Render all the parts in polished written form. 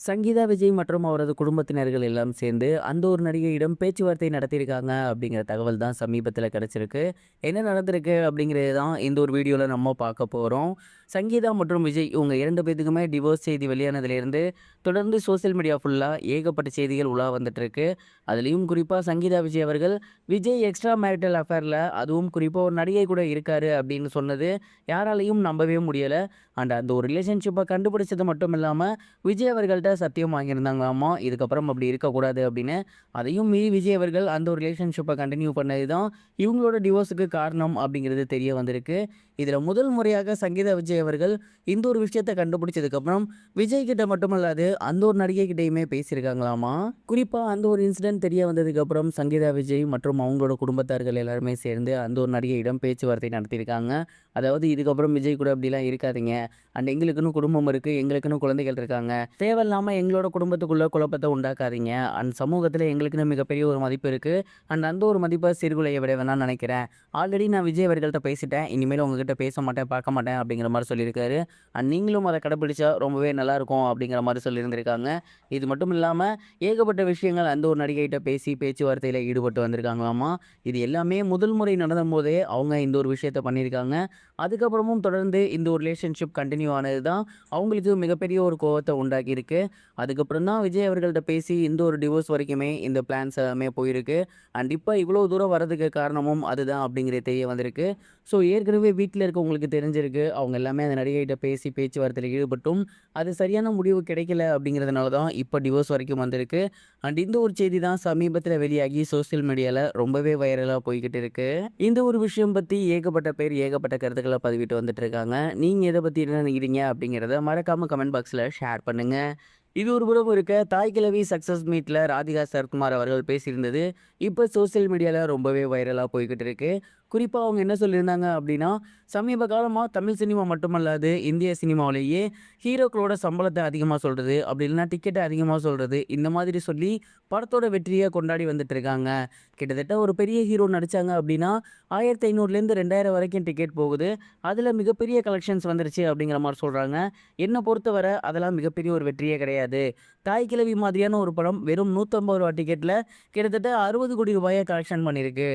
சங்கீதா விஜய் மற்றும் அவரது குடும்பத்தினர்கள் எல்லாம் சேர்ந்து அந்த ஒரு நடிகையிடம் பேச்சுவார்த்தை நடத்தியிருக்காங்க அப்படிங்கிற தகவல் தான் சமீபத்தில் கிடைச்சிருக்கு. என்ன நடந்திருக்கு அப்படிங்கிறது தான் இந்த ஒரு வீடியோவில் நம்ம பார்க்க போகிறோம். சங்கீதா மற்றும் விஜய் இவங்க 2 பேத்துக்குமே டிவோர்ஸ் செய்தி வெளியானதுலேருந்து தொடர்ந்து சோஷியல் மீடியா ஃபுல்லாக ஏகப்பட்ட செய்திகள் உலா வந்துட்டு இருக்கு. அதுலேயும் குறிப்பாக சங்கீதா விஜய் அவர்கள் விஜய் எக்ஸ்ட்ரா மேரிட்டல் அஃபேரில் அதுவும் குறிப்பாக ஒரு நடிகை கூட இருக்காரு அப்படின்னு சொன்னது யாராலையும் நம்பவே முடியலை. அண்ட் அந்த ஒரு ரிலேஷன்ஷிப்பை கண்டுபிடிச்சது மட்டும் இல்லாமல் விஜய் அவர்கள்ட்ட சத்தியம் வாங்கியிருந்தாங்களாமா, இதுக்கப்புறம் அப்படி இருக்கக்கூடாது அப்படின்னு. அதையும் மீறி விஜய் அவர்கள் அந்த ஒரு ரிலேஷன்ஷிப்பை கண்டினியூ பண்ணது தான் இவங்களோட டிவோர்ஸுக்கு காரணம் அப்படிங்கிறது தெரிய வந்திருக்கு. இதில் முதல் முறையாக சங்கீதா விஜய் அவர்கள் இந்த ஒரு விஷயத்தை கண்டுபிடிச்சதுக்கப்புறம் விஜய் கிட்ட மட்டுமல்லாது அந்த ஒரு நடிகை கிட்டேயுமே பேசியிருக்காங்களாமா. குறிப்பாக அந்த ஒரு இன்சிடென்ட் தெரிய வந்ததுக்கப்புறம் சங்கீதா விஜய் மற்றும் அவங்களோட குடும்பத்தார்கள் எல்லாருமே சேர்ந்து அந்த ஒரு நடிகையிடம் பேச்சுவார்த்தை நடத்தியிருக்காங்க. அதாவது இதுக்கப்புறம் விஜய் கூட அப்படிலாம் இருக்காதீங்க, அண்ட் எங்களுக்குன்னு குடும்பம் இருக்குது, எங்களுக்குன்னு குழந்தைகள் இருக்காங்க, தேவையில்லாமல் எங்களோட குடும்பத்துக்குள்ளே குழப்பத்தை உண்டாக்காதீங்க, அண்ட் சமூகத்தில் எங்களுக்குன்னு மிகப்பெரிய ஒரு மதிப்பு இருக்குது, அண்ட் அந்த ஒரு மதிப்பை சீர்குலைய விட வேணாம்னு நினைக்கிறேன். ஆல்ரெடி நான் விஜய் அவர்கள்ட்ட பேசிட்டேன், இனிமேல் உங்ககிட்ட பேச மாட்டேன், பார்க்க மாட்டேன் அப்படிங்கிற மாதிரி சொல்லியிருக்காரு. அண்ட் நீங்களும் அதை கடைப்பிடிச்சா ரொம்பவே நல்லாயிருக்கும் அப்படிங்கிற மாதிரி சொல்லியிருந்திருக்காங்க. இது மட்டும் இல்லாமல் ஏகப்பட்ட விஷயங்கள் அந்த ஒரு நடிகைகிட்ட பேசி பேச்சுவார்த்தையில் ஈடுபட்டு வந்திருக்காங்களாமா. இது எல்லாமே முதல் முறை நடந்த போதே அவங்க இந்த ஒரு விஷயத்த பண்ணியிருக்காங்க. அதுக்கப்புறமும் தொடர்ந்து இந்த ஒரு ரிலேஷன்ஷிப் கண்டினியூ ஆனது தான் அவங்களுக்கு மிகப்பெரிய ஒரு கோவத்தை உண்டாக்கியிருக்கு. அதுக்கப்புறம் தான் விஜய் அவர்கள்ட்ட பேசி இந்த ஒரு டிவோர்ஸ் வரைக்குமே இந்த பிளான்ஸ் எல்லாமே போயிருக்கு. அண்ட் இப்போ இவ்வளோ தூரம் வரதுக்கு காரணமும் அதுதான் அப்படிங்கிறது தெரிய வந்திருக்கு. ஸோ ஏற்கனவே வீட்டில் இருக்கவங்களுக்கு தெரிஞ்சிருக்கு, அவங்க எல்லாமே அந்த நடிகைகிட்ட பேசி பேச்சுவார்த்தையில் ஈடுபட்டும் அது சரியான முடிவு கிடைக்கல அப்படிங்கிறதுனால தான் இப்போ டிவோர்ஸ் வரைக்கும் வந்திருக்கு. அண்ட் இந்த ஒரு செய்தி தான் சமீபத்தில் வெளியாகி சோஷியல் மீடியாவில் ரொம்பவே வைரலாக போய்கிட்டு இருக்கு. இந்த ஒரு விஷயம் பற்றி ஏகப்பட்ட பேர் ஏகப்பட்ட கருத்துக்களை பதிவிட்டு வந்துட்டு இருக்காங்க. நீங்கள் எதை பற்றி என்ன நினைக்கிறீங்க அப்படிங்கிறத மறக்காமல் கமெண்ட் பாக்ஸில் ஷேர் பண்ணுங்கள். இது ஒரு புறம் இருக்க, தாய் கிழவி சக்ஸஸ் மீட்டில் ராதிகா சரத்குமார் அவர்கள் பேசியிருந்தது இப்போ சோஷியல் மீடியாவில் ரொம்பவே வைரலாக போய்கிட்டு இருக்கு. குறிப்பாக அவங்க என்ன சொல்லியிருந்தாங்க அப்படின்னா, சமீப காலமாக தமிழ் சினிமா மட்டுமல்லாது இந்திய சினிமாவிலேயே ஹீரோக்களோட சம்பளத்தை அதிகமாக சொல்கிறது, அப்படி இல்லைன்னா டிக்கெட்டை அதிகமாக சொல்கிறது, இந்த மாதிரி சொல்லி படத்தோட வெற்றியை கொண்டாடி வந்துட்டு இருக்காங்க. கிட்டத்தட்ட ஒரு பெரிய ஹீரோ நடித்தாங்க அப்படின்னா 1500லேருந்து 2000 வரைக்கும் டிக்கெட் போகுது, அதில் மிகப்பெரிய கலெக்ஷன்ஸ் வந்துருச்சு அப்படிங்கிற மாதிரி சொல்கிறாங்க. என்னை பொறுத்தவரை அதெல்லாம் மிகப்பெரிய ஒரு வெற்றியே கிடையாது. தாய் கிழவி மாதிரியான ஒரு படம் வெறும் 150 ரூபா டிக்கெட்டில் கிட்டத்தட்ட 60 கோடி ரூபாயை கலெக்ஷன் பண்ணியிருக்கு.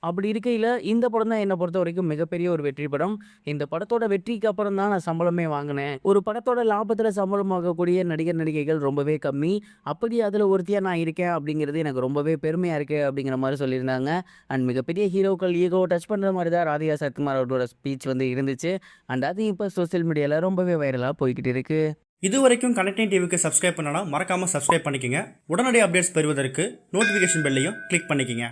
அப்படி இருக்கையில் இந்த படம் தான் என்னை பொறுத்த வரைக்கும் மிகப்பெரிய ஒரு வெற்றி படம். இந்த படத்தோட வெற்றிக்கு அப்புறம் தான் நான் சம்பளமே வாங்கினேன். ஒரு படத்தோட லாபத்தில் சம்பளம் வாங்கக்கூடிய நடிகர் நடிகைகள் ரொம்பவே கம்மி. அப்படி அதில் ஒருத்தியாக நான் இருக்கேன் அப்படிங்கிறது எனக்கு ரொம்பவே பெருமையாக இருக்குது அப்படிங்கிற மாதிரி சொல்லியிருந்தாங்க. அண்ட் மிகப்பெரிய ஹீரோக்கள் ஈகோ டச் பண்ணுற மாதிரி தான் ராதிகா சரத்குமார் அவரோட ஸ்பீச் இருந்துச்சு. அண்ட் அது இப்போ சோஷியல் மீடியாவில் ரொம்பவே வைரலாக போய்கிட்டு இருக்குது. இது வரைக்கும் கனெக்டிங் டிவிக்கு சப்ஸ்கிரைப் பண்ணனா மறக்காமல் சப்ஸ்கிரைப் பண்ணிக்கங்க. உடனடி அப்டேட்ஸ் பெறுவதற்கு நோட்டிஃபிகேஷன் பெல்லையும் கிளிக் பண்ணிக்கங்க.